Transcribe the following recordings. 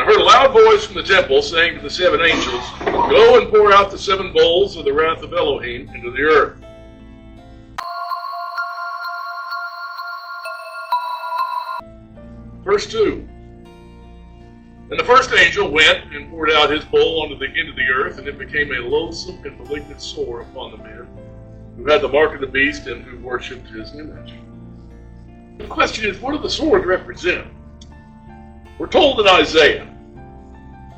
I heard a loud voice from the temple saying to the 7 angels, "Go and pour out the 7 bowls of the wrath of Elohim into the earth." Verse 2. And the first angel went and poured out his bowl into the earth, and it became a loathsome and malignant sore upon the men who had the mark of the beast and who worshipped his image. The question is, what do the swords represent? We're told in Isaiah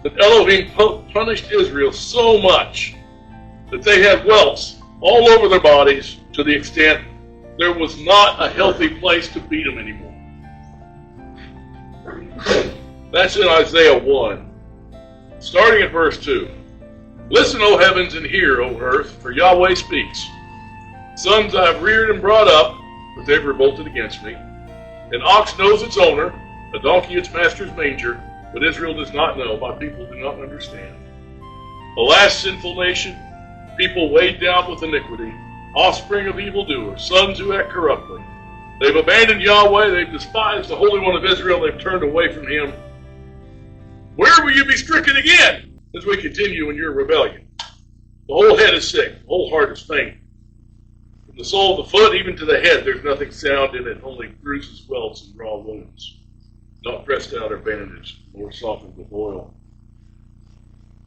that Elohim punished Israel so much that they had welts all over their bodies to the extent there was not a healthy place to beat them anymore. That's in Isaiah 1. Starting at verse 2. Listen, O heavens, and hear, O earth, for Yahweh speaks. Sons I have reared and brought up, but they've revolted against me. An ox knows its owner, a donkey its master's manger, but Israel does not know, my people do not understand. Alas, sinful nation, people weighed down with iniquity, offspring of evildoers, sons who act corruptly. They've abandoned Yahweh, they've despised the Holy One of Israel, they've turned away from him. Where will you be stricken again as we continue in your rebellion? The whole head is sick, the whole heart is faint. From the sole of the foot even to the head, there's nothing sound in it, only bruises, welts, and raw wounds. Not pressed out or bandaged, or softened with oil.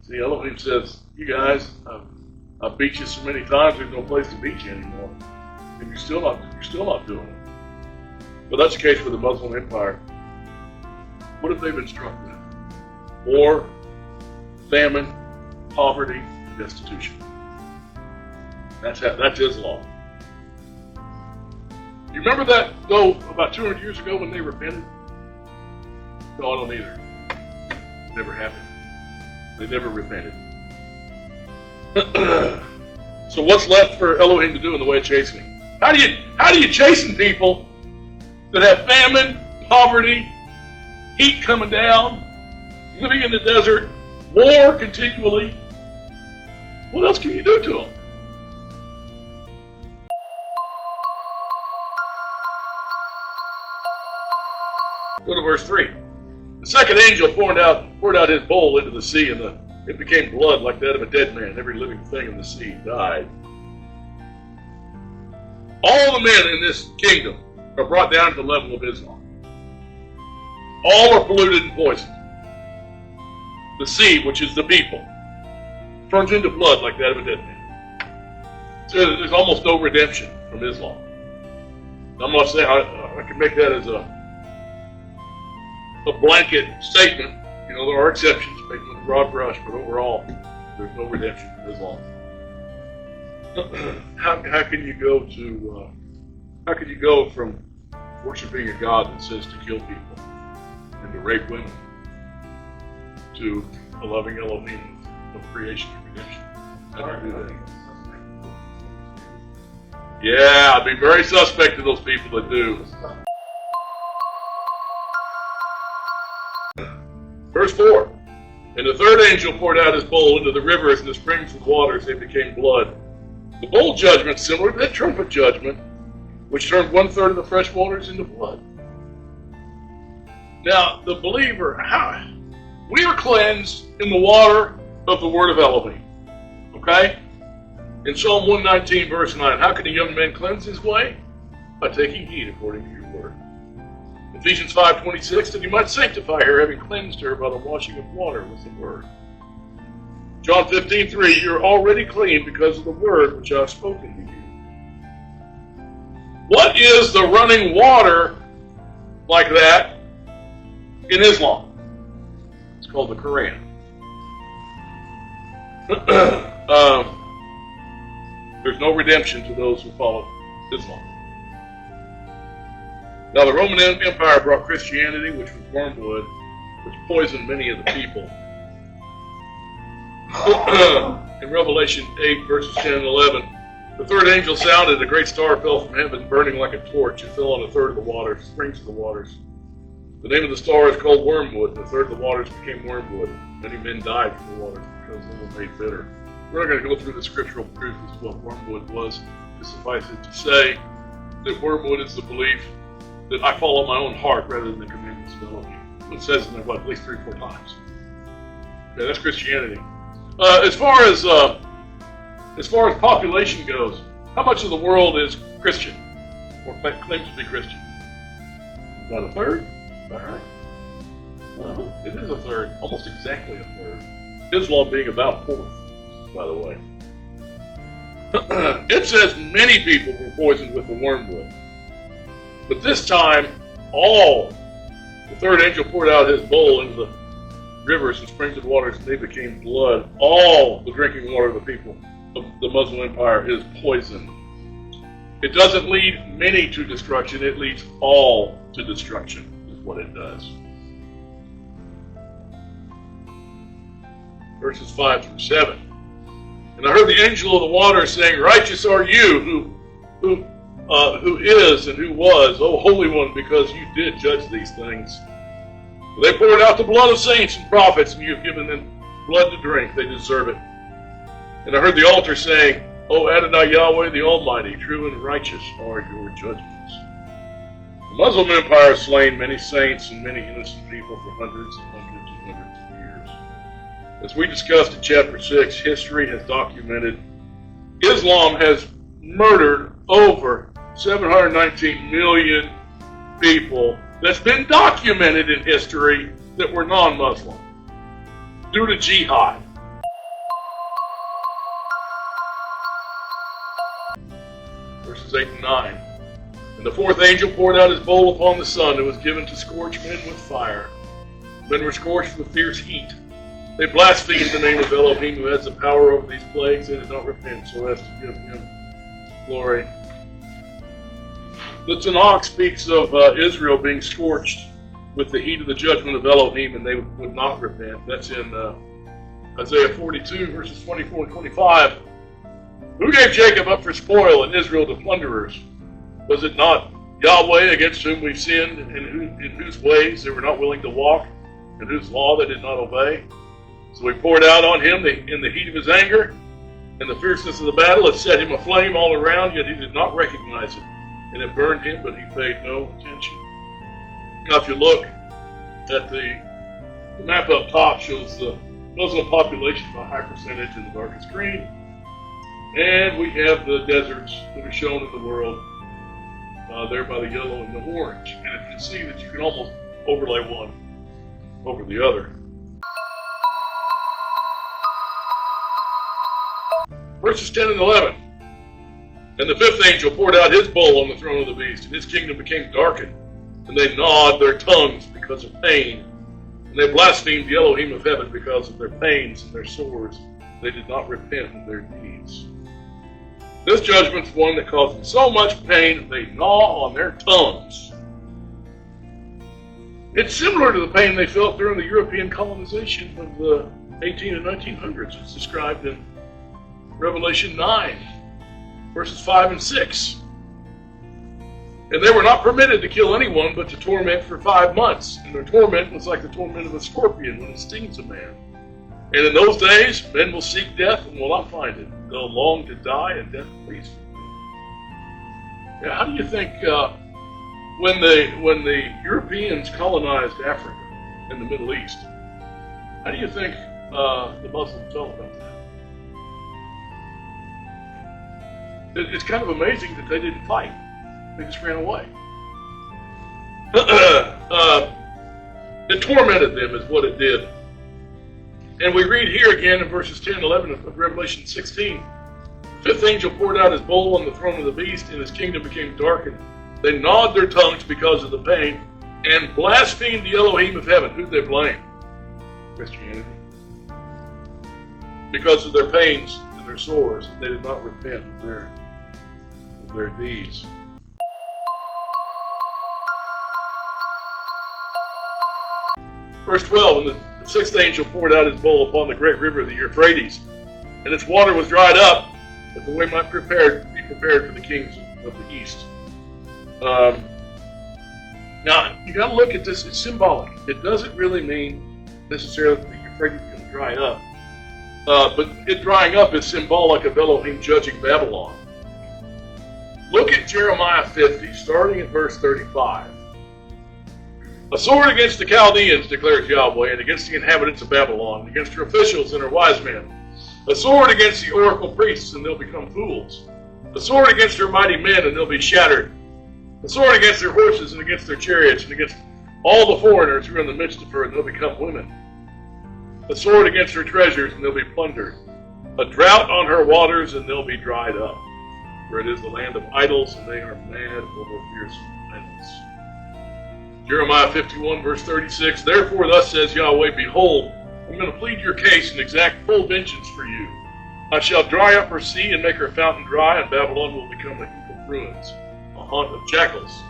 See, Elohim says, you guys, I've beat you so many times, there's no place to beat you anymore. And you're still not doing it. But that's the case with the Muslim Empire. What have they been struck with? War, famine, poverty, and destitution. That's Islam. You remember that, though, about 200 years ago when they repented? No, I don't either. It never happened. They never repented. So what's left for Elohim to do in the way of chastening? How do you chasten people that have famine, poverty, heat coming down, living in the desert, war continually? What else can you do to them? Go to verse 3. The second angel poured out his bowl into the sea, and it became blood like that of a dead man. Every living thing in the sea died. All the men in this kingdom are brought down to the level of Islam. All are polluted and poisoned. The sea, which is the people, turns into blood like that of a dead man. So there's almost no redemption from Islam. I'm not saying I can make that as a blanket statement. You know, there are exceptions, making with a broad brush, but overall, there's no redemption from Islam. How can you go from worshiping a God that says to kill people and to rape women to a loving Elohim of creation and redemption? How do you do that? Yeah, I'd be very suspect of those people that do. Verse 4. And the third angel poured out his bowl into the rivers and the springs of waters, they became blood. The bowl judgment, similar to that trumpet judgment, which turned 1/3 of the fresh waters into blood. Now, the believer, we are cleansed in the water of the word of Elohim. Okay? In Psalm 119, verse 9, how can a young man cleanse his way? By taking heed according to your word. Ephesians 5:26, that you might sanctify her, having cleansed her by the washing of water with the word. John 15:3, you're already clean because of the word which I have spoken to you. What is the running water like that in Islam? It's called the Quran. There's no redemption to those who follow Islam. Now, the Roman Empire brought Christianity, which was wormwood, which poisoned many of the people. In Revelation 8, verses 10 and 11, the third angel sounded, a great star fell from heaven, burning like a torch. It fell on 1/3 of the waters, springs of the waters. The name of the star is called wormwood, and 1/3 of the waters became wormwood. Many men died from the waters because they were made bitter. We're not going to go through the scriptural proof as to what wormwood was. To suffice it to say that wormwood is the belief that I follow my own heart rather than the commandments of Elohim. It says in there, at least 3 or 4 times. Okay, that's Christianity. As far as population goes, how much of the world is Christian or claims to be Christian? About a third? All right. It is a third, almost exactly a third. Islam being about fourth, by the way. It says many people were poisoned with the wormwood. But this time, the third angel poured out his bowl into the rivers and springs of waters, and they became blood. All the drinking water of the people of the Muslim Empire is poison. It doesn't lead many to destruction, it leads all to destruction, is what it does. Verses 5 through 7. And I heard the angel of the water saying, Righteous are you, who is and who was, O Holy One, because you did judge these things. For they poured out the blood of saints and prophets, and you have given them blood to drink. They deserve it. And I heard the altar saying, O Adonai Yahweh, the Almighty, true and righteous are your judgments. The Muslim Empire has slain many saints and many innocent people for hundreds and hundreds and hundreds of years. As we discussed in chapter 6, history has documented Islam has murdered over 719 million people. That's been documented in history that were non-Muslim due to jihad. Verses 8 and 9. And the fourth angel poured out his bowl upon the sun and was given to scorch men with fire. Men were scorched with fierce heat. They blasphemed the name of Elohim, who has the power over these plagues. They did not repent so as to give him glory. The Tanakh speaks of Israel being scorched with the heat of the judgment of Elohim, and they would not repent. That's in Isaiah 42, verses 24 and 25. Who gave Jacob up for spoil and Israel to plunderers? Was it not Yahweh against whom we sinned, and in whose ways they were not willing to walk, and whose law they did not obey? So we poured out on him in the heat of his anger, and the fierceness of the battle had set him aflame all around, yet he did not recognize it. And it burned him, but he paid no attention. Now, if you look at the map up top, shows the Muslim population by high percentage in the darkest green. And we have the deserts that are shown in the world there by the yellow and the orange. And you can see that you can almost overlay one over the other. Verses 10 and 11. And the fifth angel poured out his bowl on the throne of the beast, and his kingdom became darkened, and they gnawed their tongues because of pain. And they blasphemed the Elohim of heaven because of their pains and their sores. They did not repent of their deeds. This judgment's one that caused them so much pain that they gnaw on their tongues. It's similar to the pain they felt during the European colonization of the 18 and 1900s. It's described in Revelation 9, verses 5 and 6. And they were not permitted to kill anyone but to torment for 5 months. And their torment was like the torment of a scorpion when it stings a man. And in those days, men will seek death and will not find it. They'll long to die, and death flees from them. Now, how do you think when the Europeans colonized Africa and the Middle East, how do you think the Muslims felt about that? It's kind of amazing that they didn't fight. They just ran away. It tormented them is what it did. And we read here again in verses 10 and 11 of Revelation 16. The fifth angel poured out his bowl on the throne of the beast, and his kingdom became darkened. They gnawed their tongues because of the pain, and blasphemed the Elohim of heaven. Who'd they blame? Christianity. Because of their pains and their sores, they did not repent of their deeds. Verse 12, and the sixth angel poured out his bowl upon the great river, the Euphrates, and its water was dried up, that the way might be prepared for the kings of the east. Now, you got to look at this. It's symbolic. It doesn't really mean necessarily that the Euphrates is going to dry up. But it drying up is symbolic of Elohim judging Babylon. Look at Jeremiah 50, starting at verse 35. A sword against the Chaldeans, declares Yahweh, and against the inhabitants of Babylon, and against her officials and her wise men. A sword against the oracle priests, and they'll become fools. A sword against her mighty men, and they'll be shattered. A sword against their horses, and against their chariots, and against all the foreigners who are in the midst of her, and they'll become women. A sword against her treasures, and they'll be plundered. A drought on her waters, and they'll be dried up. For it is the land of idols, and they are mad over fierce idols. Jeremiah 51, verse 36, Therefore thus says Yahweh, Behold, I'm going to plead your case and exact full vengeance for you. I shall dry up her sea and make her fountain dry, and Babylon will become a heap of ruins, a haunt of jackals,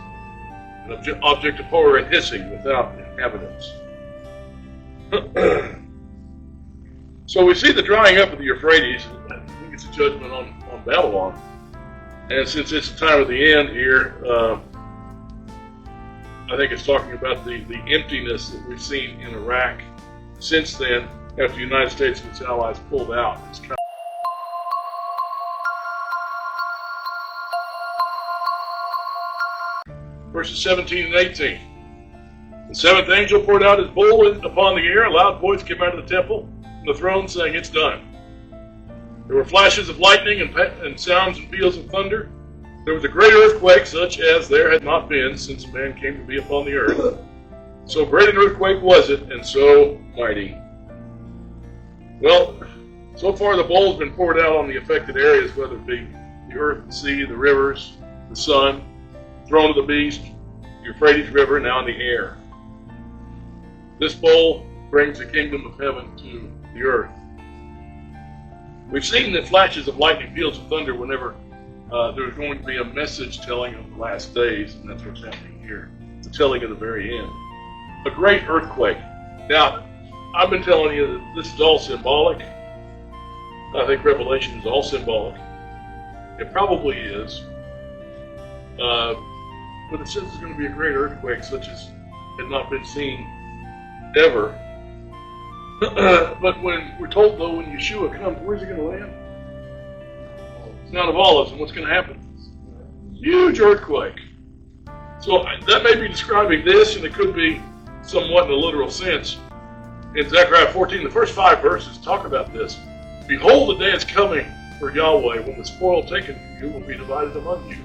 an object of horror and hissing without inhabitants. So we see the drying up of the Euphrates. I think it's a judgment on Babylon. And since it's the time of the end here, I think it's talking about the emptiness that we've seen in Iraq since then, after the United States and its allies pulled out. It's kind of verses 17 and 18. The seventh angel poured out his bowl upon the air. A loud voice came out of the temple from the throne saying, It's done. There were flashes of lightning and sounds and peals of thunder. There was a great earthquake, such as there had not been since man came to be upon the earth. So great an earthquake was it, and so mighty. Well, so far the bowl's been poured out on the affected areas, whether it be the earth, the sea, the rivers, the sun, throne of the beast, the Euphrates River, now in the air. This bowl brings the kingdom of heaven to the earth. We've seen the flashes of lightning, peals of thunder whenever there's going to be a message telling of the last days, and that's what's happening here, the telling of the very end. A great earthquake. Now, I've been telling you that this is all symbolic. I think Revelation is all symbolic. It probably is. But it says there's going to be a great earthquake such as had not been seen ever. But when we're told, though, when Yeshua comes, where's he going to land? It's Mount of Olives, and what's going to happen? Huge earthquake. So that may be describing this, and it could be somewhat in a literal sense. In Zechariah 14, the first 5 verses talk about this. Behold, the day is coming for Yahweh, when the spoil taken from you will be divided among you.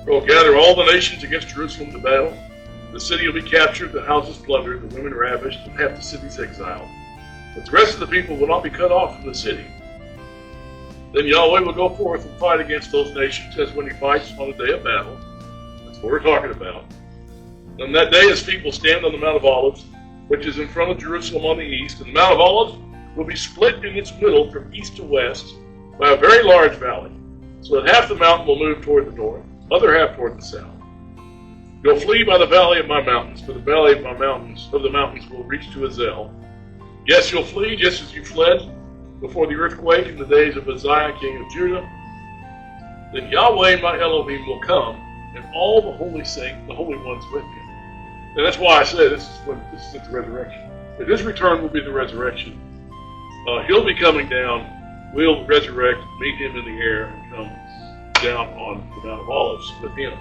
I will gather all the nations against Jerusalem to battle. The city will be captured, the houses plundered, the women ravished, and half the cities exiled. But the rest of the people will not be cut off from the city. Then Yahweh will go forth and fight against those nations as when he fights on the day of battle. That's what we're talking about. On that day his feet will stand on the Mount of Olives, which is in front of Jerusalem on the east. And the Mount of Olives will be split in its middle from east to west by a very large valley, so that half the mountain will move toward the north, other half toward the south. You'll flee by the valley of my mountains, for the valley of the mountains will reach to Azel. Yes, you'll flee just as you fled before the earthquake in the days of Uzziah, king of Judah. Then Yahweh, my Elohim, will come, and all the holy saints, the holy ones with him. And that's why I say this is at the resurrection. But his return will be the resurrection. He'll be coming down. We'll resurrect, meet him in the air, and come down on the Mount of Olives with him.